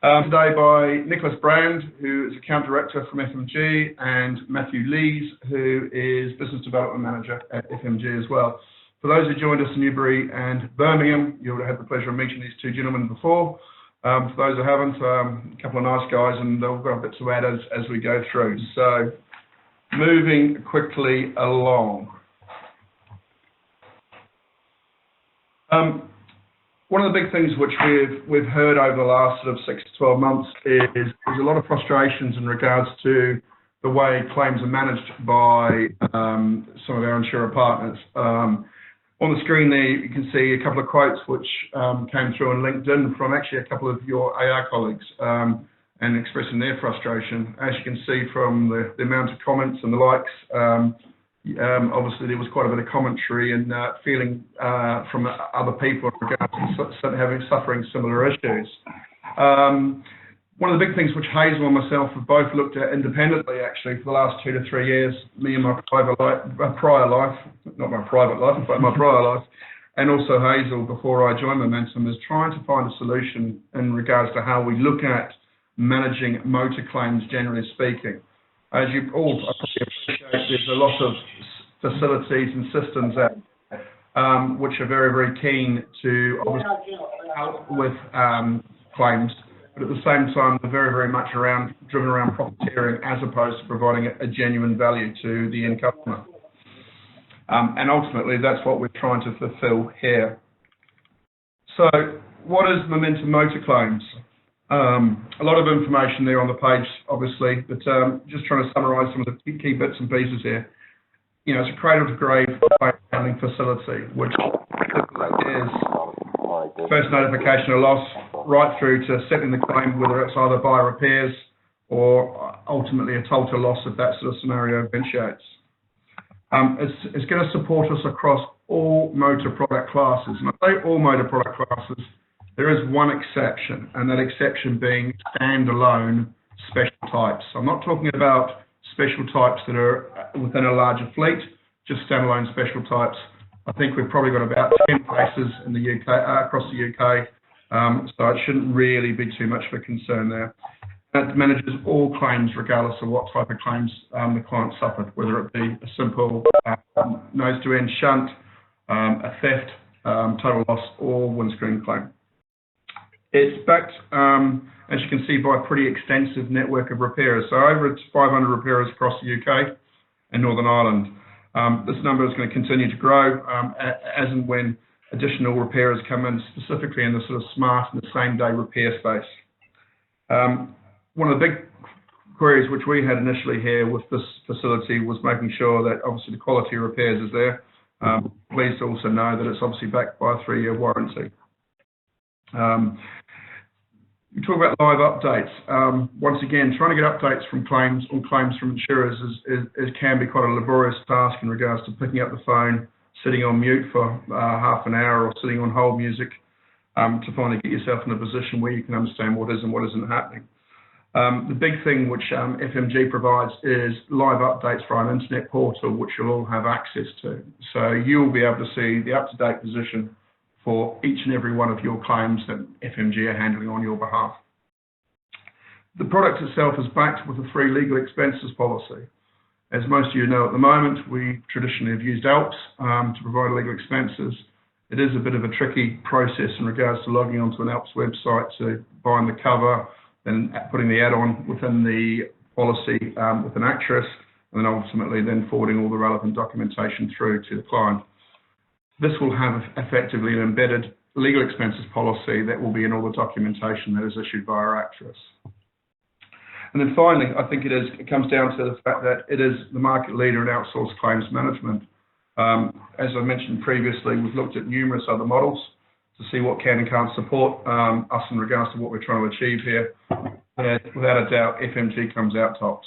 Today by Nicholas Brand, who is Account Director from FMG, and Matthew Lees, who is Business Development Manager at FMG as well. For those who joined us in Newbury and Birmingham, you'll have had the pleasure of meeting these two gentlemen before. For those who haven't, a couple of nice guys, and they've got a bit to add as we go through. So, moving quickly along. One of the big things which we've heard over the last sort of 6 to 12 months is a lot of frustrations in regards to the way claims are managed by some of our insurer partners. On the screen there, you can see a couple of quotes which came through on LinkedIn from actually a couple of your AR colleagues and expressing their frustration. As you can see from the amount of comments and the likes, obviously there was quite a bit of commentary and feeling from other people in regards to suffering similar issues. One of the big things which Hazel and myself have both looked at independently actually for the last 2 to 3 years, me and my prior life, not my private life, but my prior life, and also Hazel before I joined Momentum, is trying to find a solution in regards to how we look at managing motor claims generally speaking. As you all appreciate, there's a lot of facilities and systems out which are very, very keen to obviously help with claims, but at the same time, they're very, very much driven around profiteering as opposed to providing a genuine value to the end customer. And ultimately, that's what we're trying to fulfill here. So, what is Momentum Motor Claims? A lot of information there on the page, obviously, but just trying to summarise some of the key bits and pieces here. You know, it's a cradle-to-grave claim handling facility, which is first notification of loss, right through to settling the claim, whether it's either by repairs or ultimately a total loss if that sort of scenario eventuates. It's going to support us across all motor product classes. And I say all motor product classes, there is one exception, and that exception being standalone special types. I'm not talking about special types that are within a larger fleet, just standalone special types. I think we've probably got about 10 places in the UK, across the UK, so it shouldn't really be too much of a concern there. It manages all claims regardless of what type of claims the client suffered, whether it be a simple nose-to-end shunt, a theft, total loss, or windscreen claim. It's backed, as you can see, by a pretty extensive network of repairers. So over 500 repairers across the UK and Northern Ireland. This number is going to continue to grow as and when additional repairers come in, specifically in the sort of smart and the same-day repair space. One of the big queries which we had initially here with this facility was making sure that obviously the quality of repairs is there. Pleased to also know that it's obviously backed by a 3-year warranty. We talk about live updates. Once again, trying to get updates from claims from insurers can be quite a laborious task in regards to picking up the phone, sitting on mute for half an hour, or sitting on hold music to finally get yourself in a position where you can understand what is and what isn't happening. The big thing which FMG provides is live updates via an internet portal, which you'll all have access to. So you'll be able to see the up-to-date position for each and every one of your claims that FMG are handling on your behalf. The product itself is backed with a free legal expenses policy. As most of you know at the moment, we traditionally have used ALPS to provide legal expenses. It is a bit of a tricky process in regards to logging onto an ALPS website to buying the cover, then putting the add-on within the policy with an actress, and then ultimately then forwarding all the relevant documentation through to the client. This will have effectively an embedded legal expenses policy that will be in all the documentation that is issued by our actress. And then finally, I think it comes down to the fact that it is the market leader in outsourced claims management. As I mentioned previously, we've looked at numerous other models to see what can and can't support us in regards to what we're trying to achieve here. And without a doubt, FMG comes out tops.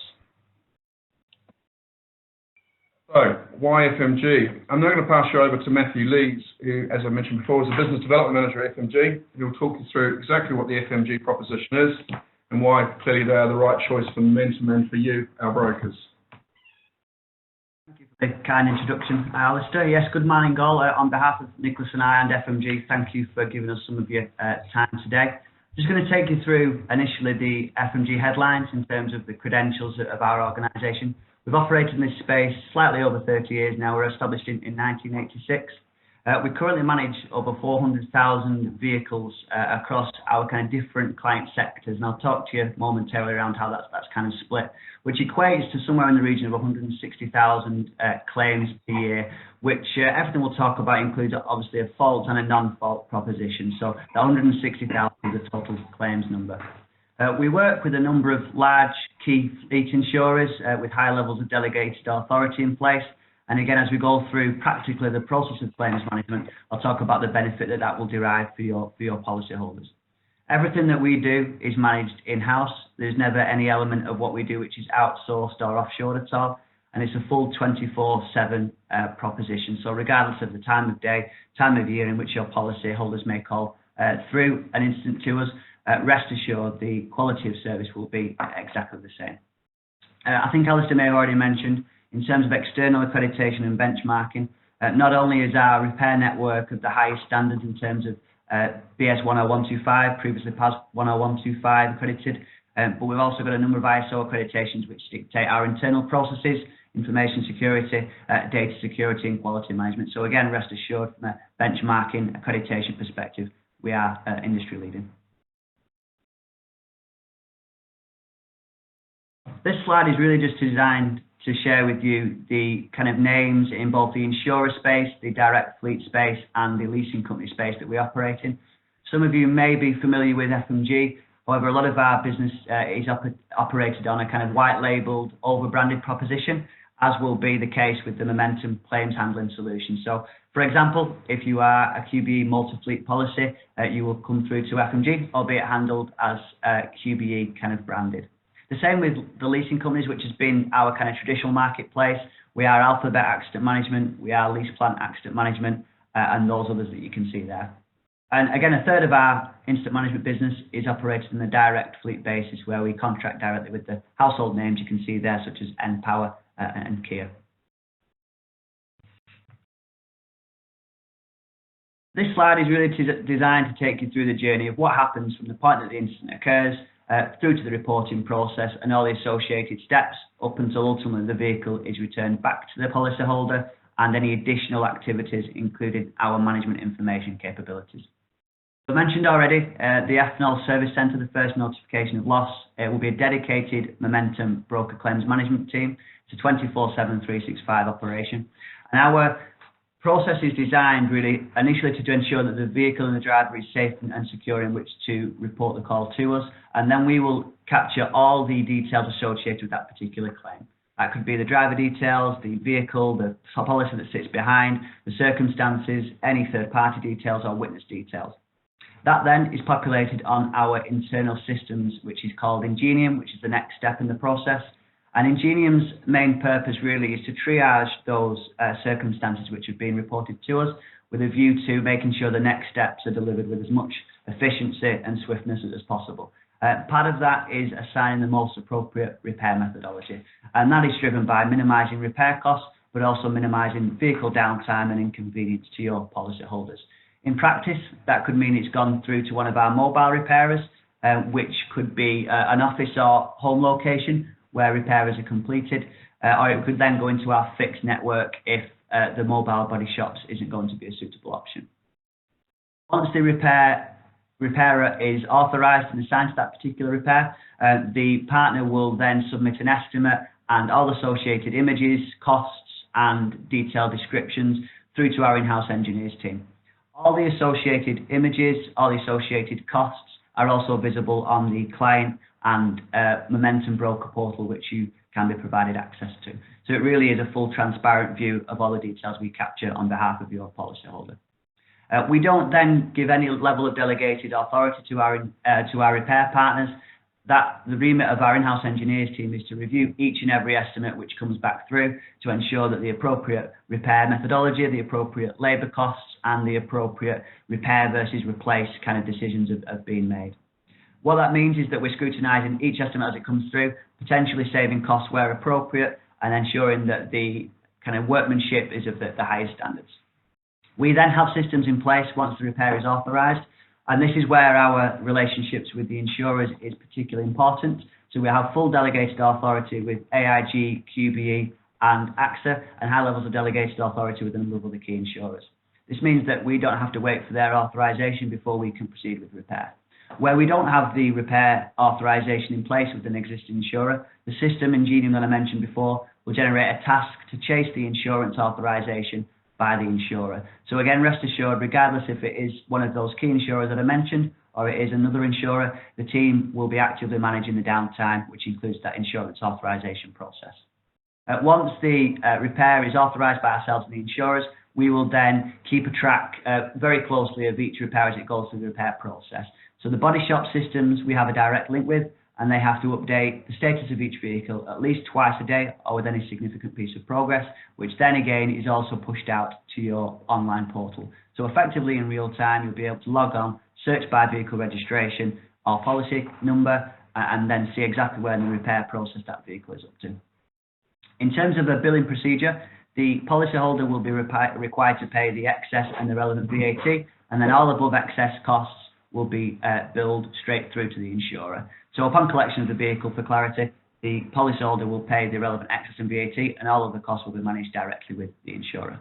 So, why FMG? I'm now going to pass you over to Matthew Lees, who, as I mentioned before, is a Business Development Manager at FMG. He'll talk you through exactly what the FMG proposition is and why clearly they are the right choice for Momentum and for you, our brokers. Thank you for the kind introduction, Alistair. Yes, good morning all. On behalf of Nicholas and I and FMG, thank you for giving us some of your time today. Just going to take you through initially the FMG headlines in terms of the credentials of our organisation. We've operated in this space slightly over 30 years now. We're established in 1986. We currently manage over 400,000 vehicles across our kind of different client sectors, and I'll talk to you momentarily around how that's kind of split, which equates to somewhere in the region of 160,000 claims per year, which everything we'll talk about includes obviously a fault and a non-fault proposition. So the 160,000 is the total claims number. We work with a number of large key fleet insurers with high levels of delegated authority in place. And again, as we go through practically the process of claims management, I'll talk about the benefit that will derive for your policyholders. Everything that we do is managed in-house. There's never any element of what we do which is outsourced or offshored at all. And it's a full 24/7 proposition. So regardless of the time of day, time of year in which your policyholders may call through an incident to us, rest assured the quality of service will be exactly the same. I think Alistair may have already mentioned, in terms of external accreditation and benchmarking, not only is our repair network of the highest standards in terms of BS 10125, previously PAS 10125 accredited, but we've also got a number of ISO accreditations which dictate our internal processes, information security, data security and quality management. So again, rest assured from a benchmarking accreditation perspective, we are industry leading. This slide is really just designed to share with you the kind of names in both the insurer space, the direct fleet space, and the leasing company space that we operate in. Some of you may be familiar with FMG. However, a lot of our business is operated on a kind of white labeled, over-branded proposition, as will be the case with the Momentum claims handling solution. So, for example, if you are a QBE multi-fleet policy, you will come through to FMG, albeit handled as QBE kind of branded. The same with the leasing companies, which has been our kind of traditional marketplace. We are Alphabet Accident Management, we are LeasePlan Accident Management, and those others that you can see there. And again, a third of our incident management business is operated on a direct fleet basis, where we contract directly with the household names you can see there, such as npower and Kia. This slide is really designed to take you through the journey of what happens from the point that the incident occurs through to the reporting process and all the associated steps up until ultimately the vehicle is returned back to the policyholder and any additional activities, including our management information capabilities. As I mentioned already, the Ethanol Service Centre, the first notification of loss, will be a dedicated Momentum broker claims management team. It's a 24/7, 365 operation. And our process is designed really initially to ensure that the vehicle and the driver is safe and secure in which to report the call to us, and then we will capture all the details associated with that particular claim. That could be the driver details, the vehicle, the policy that sits behind, the circumstances, any third-party details or witness details. That then is populated on our internal systems, which is called Ingenium, which is the next step in the process. And Ingenium's main purpose really is to triage those circumstances which have been reported to us with a view to making sure the next steps are delivered with as much efficiency and swiftness as possible. Part of that is assigning the most appropriate repair methodology, and that is driven by minimising repair costs, but also minimising vehicle downtime and inconvenience to your policyholders. In practice, that could mean it's gone through to one of our mobile repairers, which could be an office or home location where repairs are completed, or it could then go into our fixed network if the mobile body shops isn't going to be a suitable option. Once the repairer is authorised and assigned to that particular repair, the partner will then submit an estimate and all associated images, costs and detailed descriptions through to our in-house engineers team. All the associated images, all the associated costs are also visible on the client and Momentum broker portal, which you can be provided access to. So it really is a full transparent view of all the details we capture on behalf of your policyholder. We don't then give any level of delegated authority to our repair partners. The remit of our in-house engineers team is to review each and every estimate which comes back through to ensure that the appropriate repair methodology, the appropriate labour costs and the appropriate repair versus replace kind of decisions have been made. What that means is that we're scrutinising each estimate as it comes through, potentially saving costs where appropriate and ensuring that the kind of workmanship is of the highest standards. We then have systems in place once the repair is authorised, And this is where our relationships with the insurers is particularly important. So we have full delegated authority with AIG, QBE and AXA, and high levels of delegated authority with a number of other key insurers. This means that we don't have to wait for their authorisation before we can proceed with repair. Where we don't have the repair authorisation in place with an existing insurer, the system Ingenium that I mentioned before will generate a task to chase the insurance authorisation by the insurer. So again, rest assured, regardless if it is one of those key insurers that I mentioned or it is another insurer, the team will be actively managing the downtime, which includes that insurance authorisation process. Once the repair is authorised by ourselves and the insurers, we will then keep a track very closely of each repair as it goes through the repair process. So the body shop systems we have a direct link with, and they have to update the status of each vehicle at least twice a day or with any significant piece of progress, which then again is also pushed out to your online portal. So effectively in real time, you'll be able to log on, search by vehicle registration or policy number, and then see exactly where in the repair process that vehicle is up to. In terms of the billing procedure, the policyholder will be required to pay the excess and the relevant VAT, and then all above excess costs will be billed straight through to the insurer. So upon collection of the vehicle, for clarity, the policyholder will pay the relevant excess and VAT, and all of the costs will be managed directly with the insurer.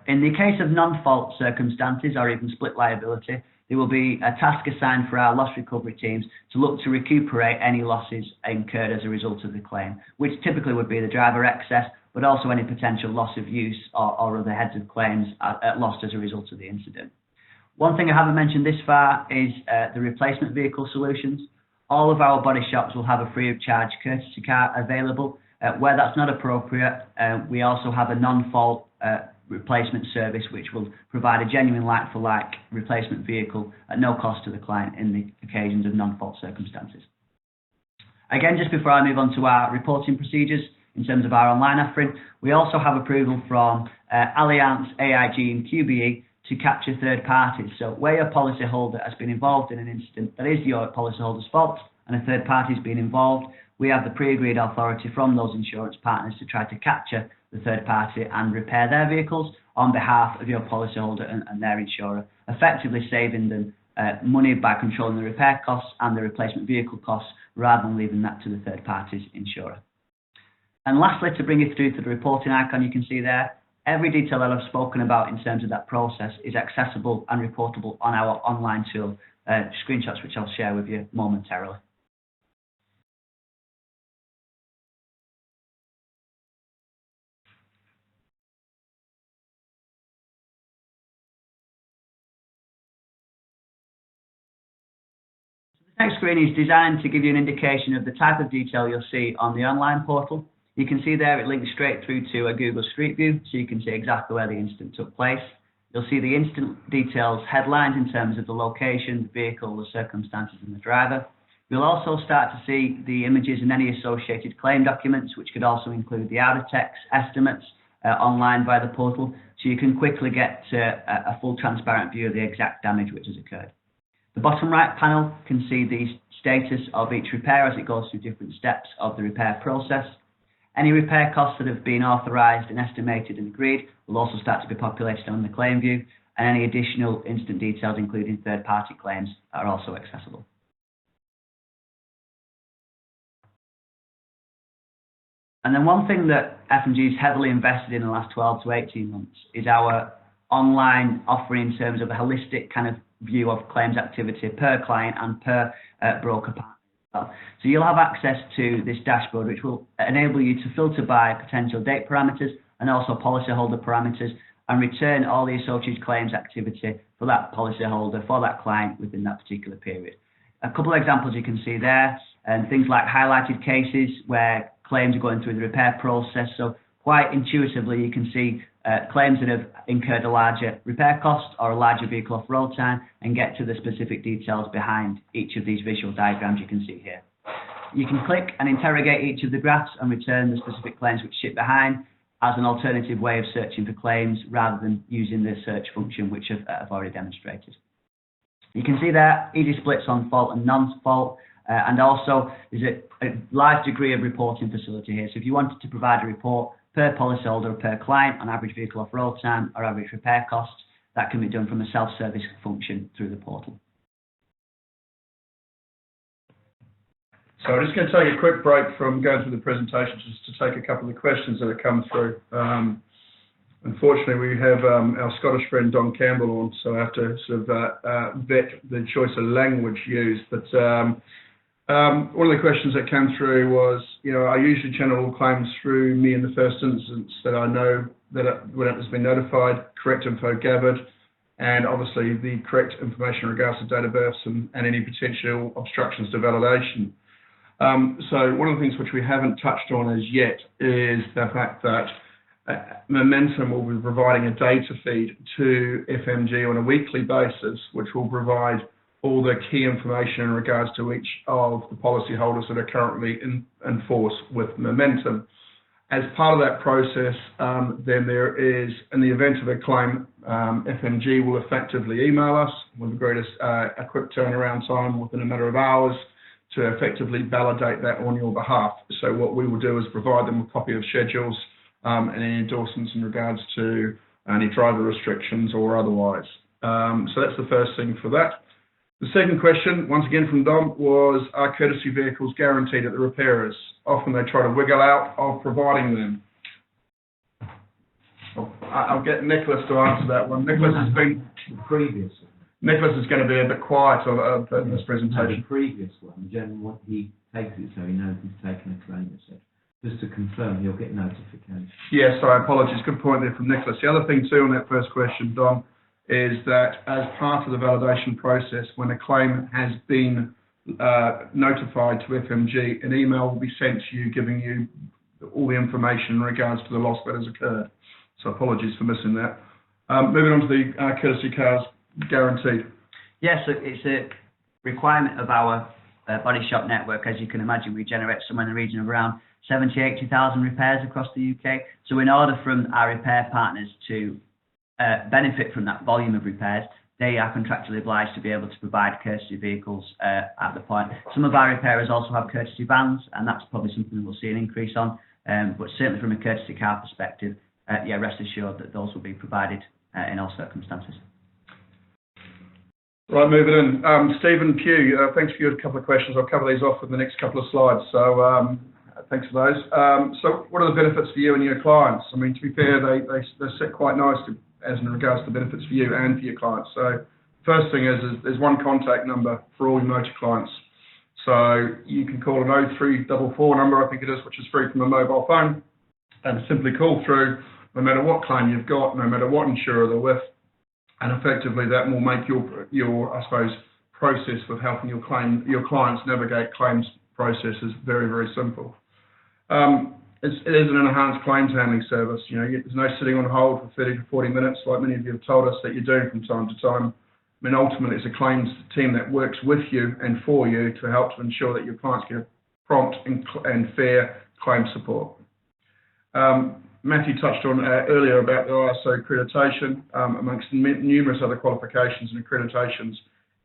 In the case of non-fault circumstances or even split liability, there will be a task assigned for our loss recovery teams to look to recuperate any losses incurred as a result of the claim, which typically would be the driver excess, but also any potential loss of use or other heads of claims lost as a result of the incident. One thing I haven't mentioned this far is the replacement vehicle solutions. All of our body shops will have a free of charge courtesy car available. Where that's not appropriate, we also have a non-fault replacement service which will provide a genuine like-for-like replacement vehicle at no cost to the client in the occasions of non-fault circumstances. Again, just before I move on to our reporting procedures, in terms of our online offering, we also have approval from Allianz, AIG and QBE to capture third parties. So where your policyholder has been involved in an incident that is your policyholder's fault and a third party has been involved, we have the pre-agreed authority from those insurance partners to try to capture the third party and repair their vehicles on behalf of your policyholder and their insurer, effectively saving them money by controlling the repair costs and the replacement vehicle costs rather than leaving that to the third party's insurer. And lastly, to bring you through to the reporting icon you can see there, every detail that I've spoken about in terms of that process is accessible and reportable on our online tool, screenshots which I'll share with you momentarily. The next screen is designed to give you an indication of the type of detail you'll see on the online portal. You can see there it links straight through to a Google Street View, so you can see exactly where the incident took place. You'll see the incident details headlined in terms of the location, the vehicle, the circumstances and the driver. You'll also start to see the images and any associated claim documents, which could also include the out-of-text estimates online via the portal, so you can quickly get a full transparent view of the exact damage which has occurred. The bottom right panel can see the status of each repair as it goes through different steps of the repair process. Any repair costs that have been authorised and estimated and agreed will also start to be populated on the claim view, and any additional instant details, including third-party claims, are also accessible. And then one thing that F&G has heavily invested in the last 12 to 18 months is our online offering in terms of a holistic kind of view of claims activity per client and per broker partner. So you'll have access to this dashboard which will enable you to filter by potential date parameters and also policyholder parameters and return all the associated claims activity for that policyholder, for that client within that particular period. A couple of examples you can see there, and things like highlighted cases where claims are going through the repair process. So quite intuitively you can see claims that have incurred a larger repair cost or a larger vehicle off-road time and get to the specific details behind each of these visual diagrams you can see here. You can click and interrogate each of the graphs and return the specific claims which sit behind as an alternative way of searching for claims rather than using the search function which I've already demonstrated. You can see there easy splits on fault and non-fault, and also there's a large degree of reporting facility here. So if you wanted to provide a report per policyholder or per client on average vehicle off-road time or average repair costs, that can be done from a self-service function through the portal. So I'm just going to take a quick break from going through the presentation just to take a couple of questions that have come through. Unfortunately, we have our Scottish friend Don Campbell on, so I have to sort of vet the choice of language used. But one of the questions that came through was, I usually channel all claims through me in the first instance that I know that when it has been notified, correct info gathered, and obviously the correct information in regards to date of births and any potential obstructions to validation. So one of the things which we haven't touched on as yet is the fact that Momentum will be providing a data feed to FMG on a weekly basis, which will provide all the key information in regards to each of the policyholders that are currently in force with Momentum. As part of that process, then there is, in the event of a claim, FMG will effectively email us with the greatest a quick turnaround time within a matter of hours to effectively validate that on your behalf. So what we will do is provide them a copy of schedules and any endorsements in regards to any driver restrictions or otherwise. So that's the first thing for that. The second question, once again from Dom, was, are courtesy vehicles guaranteed at the repairers? Often they try to wiggle out of providing them. I'll get Nicholas to answer that one. Nicholas has been... Previously. Nicholas is going to be a bit quiet on this presentation. The previous one, generally he takes it so he knows he's taken a claim, etc. Just to confirm, he'll get notification. Yes, sorry, apologies. Good point there from Nicholas. The other thing too on that first question, Dom, is that as part of the validation process, when a claim has been notified to FMG, an email will be sent to you giving you all the information in regards to the loss that has occurred. So apologies for missing that. Moving on to the courtesy cars. Guaranteed. Yes, it's a requirement of our body shop network. As you can imagine, we generate somewhere in the region of around 80,000 repairs across the UK. So in order for our repair partners to benefit from that volume of repairs, they are contractually obliged to be able to provide courtesy vehicles at the point. Some of our repairers also have courtesy vans, and that's probably something we'll see an increase on. But certainly from a courtesy car perspective, rest assured that those will be provided in all circumstances. Right, moving in. Stephen Pugh, thanks for your couple of questions. I'll cover these off in the next couple of slides. So thanks for those. So what are the benefits for you and your clients? I mean, to be fair, they sit quite nicely as in regards to the benefits for you and for your clients. So first thing is there's one contact number for all your motor clients. So you can call an 0344 number, I think it is, which is free from a mobile phone, and simply call through no matter what claim you've got, no matter what insurer they're with. And effectively, that will make your I suppose, process with helping your clients navigate claims processes very, very simple. It is an enhanced claims handling service. There's no sitting on hold for 30 to 40 minutes, like many of you have told us that you're doing from time to time. I mean, ultimately, it's a claims team that works with you and for you to help to ensure that your clients get prompt and fair claim support. Matthew touched on earlier about the ISO accreditation. Amongst numerous other qualifications and accreditations,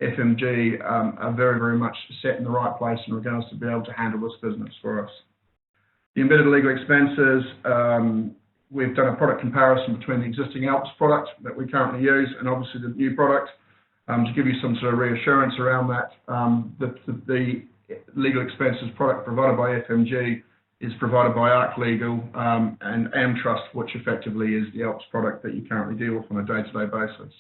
FMG are very, very much set in the right place in regards to be able to handle this business for us. The embedded legal expenses, we've done a product comparison between the existing ALPS product that we currently use and obviously the new product. To give you some sort of reassurance around that, the legal expenses product provided by FMG is provided by ARC Legal and AmTrust, which effectively is the ALPS product that you currently deal with on a day-to-day basis.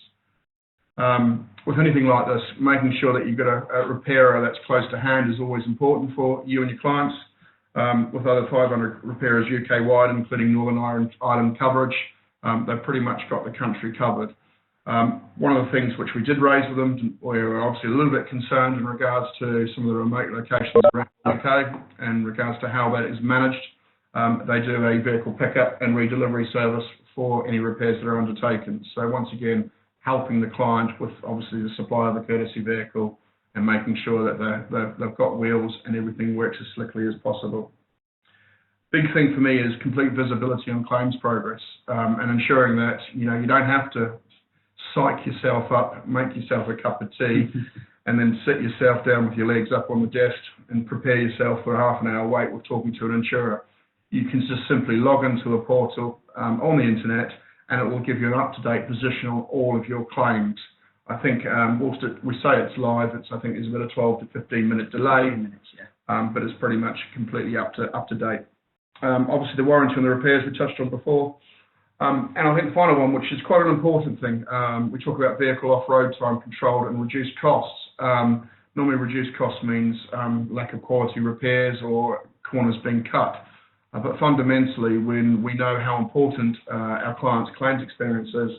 With anything like this, making sure that you've got a repairer that's close to hand is always important for you and your clients. With over 500 repairers UK-wide, including Northern Ireland coverage, they've pretty much got the country covered. One of the things which we did raise with them, we were obviously a little bit concerned in regards to some of the remote locations around the UK and in regards to how that is managed. They do a vehicle pickup and redelivery service for any repairs that are undertaken. So once again, helping the client with obviously the supply of a courtesy vehicle and making sure that they've got wheels and everything works as slickly as possible. Big thing for me is complete visibility on claims progress and ensuring that you don't have to psych yourself up, make yourself a cup of tea, and then sit yourself down with your legs up on the desk and prepare yourself for a half an hour wait with talking to an insurer. You can just simply log into a portal on the internet and it will give you an up-to-date position on all of your claims. I think we say it's live. I think there's about a 12 to 15-minute delay, 15 minutes, yeah. but it's pretty much completely up to date. Obviously, the warranty on the repairs we touched on before. And I think the final one, which is quite an important thing, we talk about vehicle off-road time controlled and reduced costs. Normally reduced costs means lack of quality repairs or corners being cut. But fundamentally, when we know how important our clients' claims experience is,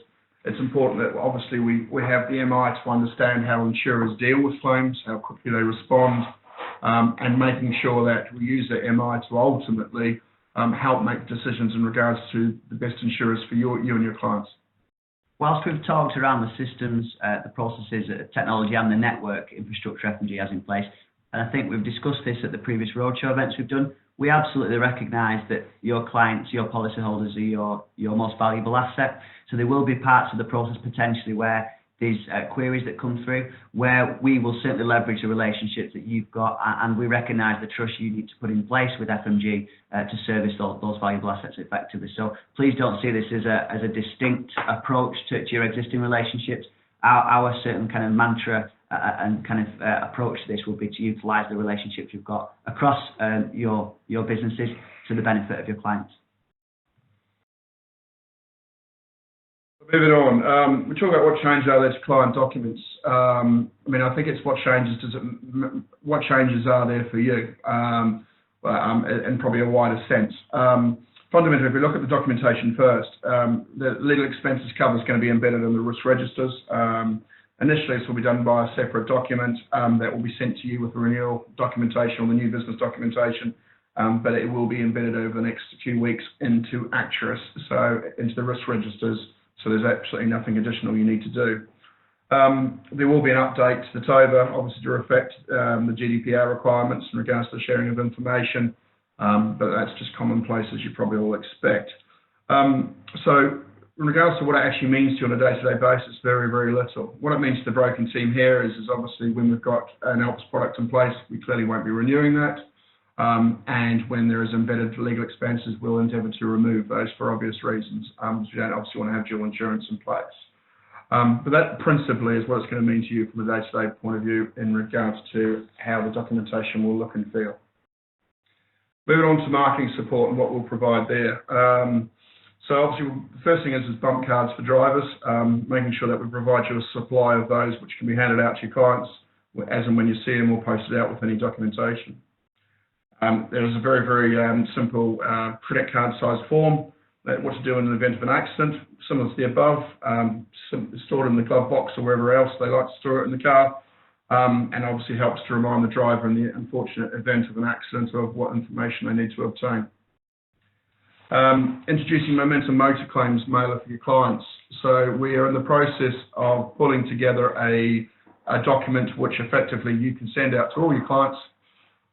it's important that obviously we have the MI to understand how insurers deal with claims, how quickly they respond, and making sure that we use the MI to ultimately help make decisions in regards to the best insurers for you and your clients. Whilst we've talked around the systems, the processes, technology and the network infrastructure FMG has in place, and I think we've discussed this at the previous roadshow events we've done, we absolutely recognise that your clients, your policyholders are your most valuable asset. So there will be parts of the process potentially where these queries that come through, where we will certainly leverage the relationships that you've got, and we recognise the trust you need to put in place with FMG to service those valuable assets effectively. So please don't see this as a distinct approach to your existing relationships. Our certain kind of mantra and kind of approach to this will be to utilise the relationships you've got across your businesses to the benefit of your clients. Moving on, we talk about what changes are there to client documents. I mean, I think it's what changes are there for you, in probably a wider sense. Fundamentally, if we look at the documentation first, the legal expenses cover is going to be embedded in the risk registers. Initially, this will be done by a separate document that will be sent to you with the renewal documentation or the new business documentation, but it will be embedded over the next few weeks into Acturus, so into the risk registers. So there's absolutely nothing additional you need to do. There will be an update to the TOBA, obviously to reflect the GDPR requirements in regards to the sharing of information, but that's just commonplace, as you probably all expect. So in regards to what it actually means to you on a day-to-day basis, very, very little. What it means to the broking team here is obviously when we've got an ALPS product in place, we clearly won't be renewing that. And when there is embedded legal expenses, we'll endeavour to remove those for obvious reasons, because we don't obviously want to have dual insurance in place. But that principally is what it's going to mean to you from a day-to-day point of view in regards to how the documentation will look and feel. Moving on to marketing support and what we'll provide there. So obviously the first thing is bump cards for drivers, making sure that we provide you a supply of those which can be handed out to your clients as and when you see them or posted out with any documentation. There is a very, very simple credit card size form that what to do in the event of an accident, similar to the above, stored in the glove box or wherever else they like to store it in the car, and obviously helps to remind the driver in the unfortunate event of an accident of what information they need to obtain. Introducing Momentum Motor Claims mailer for your clients. So we are in the process of pulling together a document which effectively you can send out to all your clients,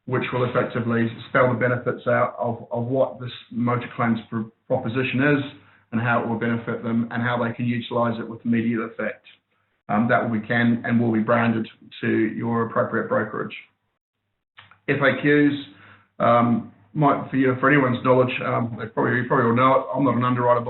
which will effectively spell the benefits out of what this motor claims proposition is and how it will benefit them and how they can utilise it with immediate effect. That will be branded to your appropriate brokerage. FAQs, for anyone's knowledge, you probably all know it. I'm not an underwriter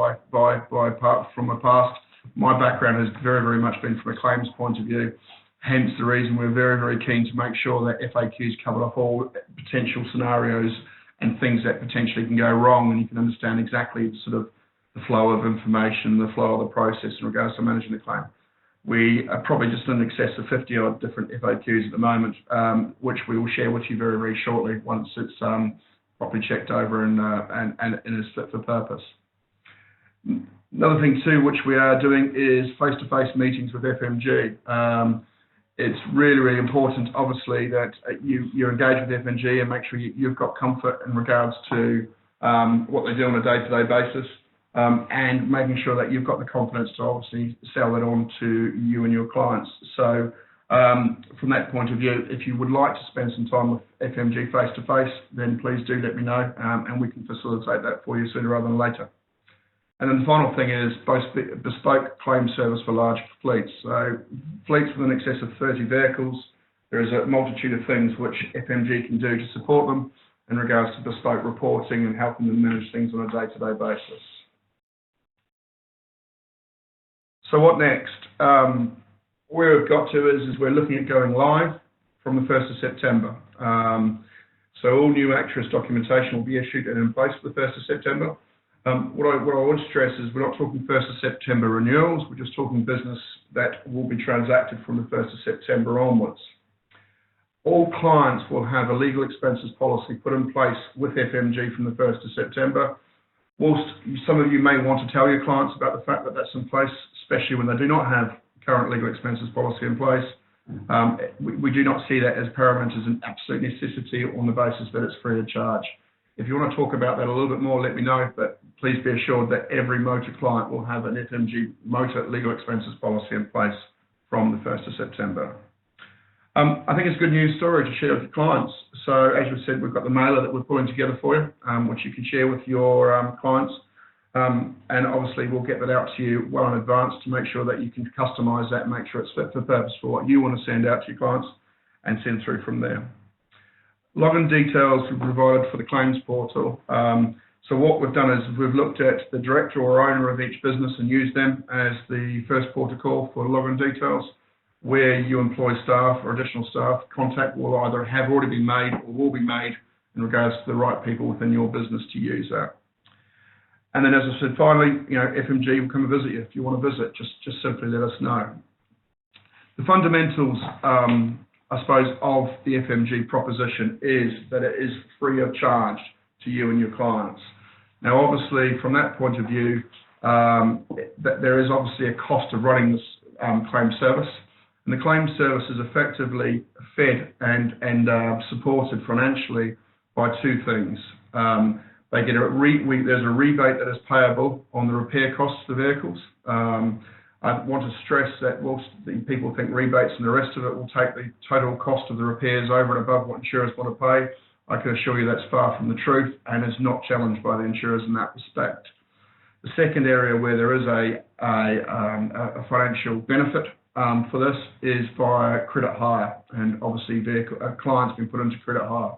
from my past. My background has very, very much been from a claims point of view. Hence the reason we're very, very keen to make sure that FAQs cover off all potential scenarios and things that potentially can go wrong, and you can understand exactly the flow of information, the flow of the process in regards to managing the claim. We are probably just in excess of 50 odd different FAQs at the moment, which we will share with you very, very shortly once it's properly checked over and is fit for purpose. Another thing too, which we are doing is face-to-face meetings with FMG. It's really, really important, obviously, that you engage with FMG and make sure you've got comfort in regards to what they do on a day-to-day basis, and making sure that you've got the confidence to obviously sell it on to you and your clients. So from that point of view, if you would like to spend some time with FMG face-to-face, then please do let me know, and we can facilitate that for you sooner rather than later. And then the final thing is bespoke claim service for large fleets. So fleets with an excess of 30 vehicles, there is a multitude of things which FMG can do to support them in regards to bespoke reporting and helping them manage things on a day-to-day basis. So what next? Where we've got to is we're looking at going live from the 1st of September. So all new Actress documentation will be issued and in place for the 1st of September. What I would stress is we're not talking 1st of September renewals, we're just talking business that will be transacted from the 1st of September onwards. All clients will have a legal expenses policy put in place with FMG from the 1st of September. Whilst some of you may want to tell your clients about the fact that that's in place, especially when they do not have current legal expenses policy in place, we do not see that as paramount as an absolute necessity on the basis that it's free of charge. If you want to talk about that a little bit more, let me know, but please be assured that every motor client will have an FMG motor legal expenses policy in place from the 1st of September. I think it's a good news story to share with your clients. So as we said, we've got the mailer that we're pulling together for you, which you can share with your clients. And obviously we'll get that out to you well in advance to make sure that you can customise that and make sure it's fit for purpose for what you want to send out to your clients and send through from there. Login details we've provided for the claims portal. So what we've done is we've looked at the director or owner of each business and used them as the first port of call for login details. Where you employ staff or additional staff, contact will either have already been made or will be made in regards to the right people within your business to use that. And then, as I said, finally, FMG will come and visit you if you want to visit. Just simply let us know. The fundamentals, I suppose, of the FMG proposition is that it is free of charge to you and your clients. Now, obviously, from that point of view, that there is obviously a cost of running this claim service. And the claim service is effectively fed and supported financially by two things. They get there's a rebate that is payable on the repair costs of the vehicles. I want to stress that whilst the people think rebates and the rest of it will take the total cost of the repairs over and above what insurers want to pay, I can assure you that's far from the truth and is not challenged by the insurers in that respect. The second area where there is a financial benefit for this is via credit hire, and obviously clients been put into credit hire.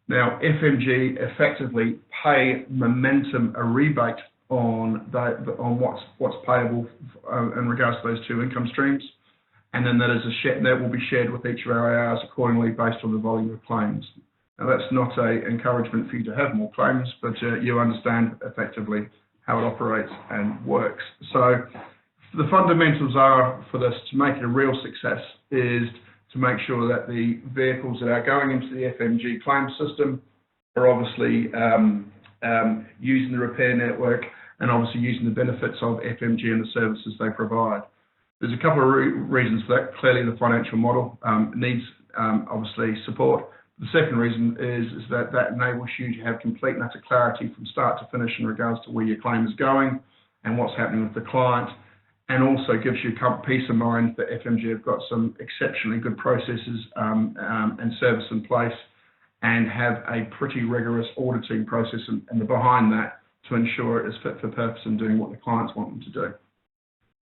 Now, FMG effectively pay Momentum a rebate on what's payable in regards to those two income streams, and then that will be shared with each of our ARs accordingly based on the volume of claims. Now, that's not an encouragement for you to have more claims, but you understand effectively how it operates and works. So the fundamentals are for this to make it a real success is to make sure that the vehicles that are going into the FMG claim system are obviously using the repair network and obviously using the benefits of FMG and the services they provide. There's a couple of reasons for that. Clearly, the financial model needs obviously support. The second reason is that enables you to have complete and utter clarity from start to finish in regards to where your claim is going and what's happening with the client, and also gives you peace of mind that FMG have got some exceptionally good processes and service in place and have a pretty rigorous auditing process and behind that to ensure it is fit for purpose and doing what the clients want them to do.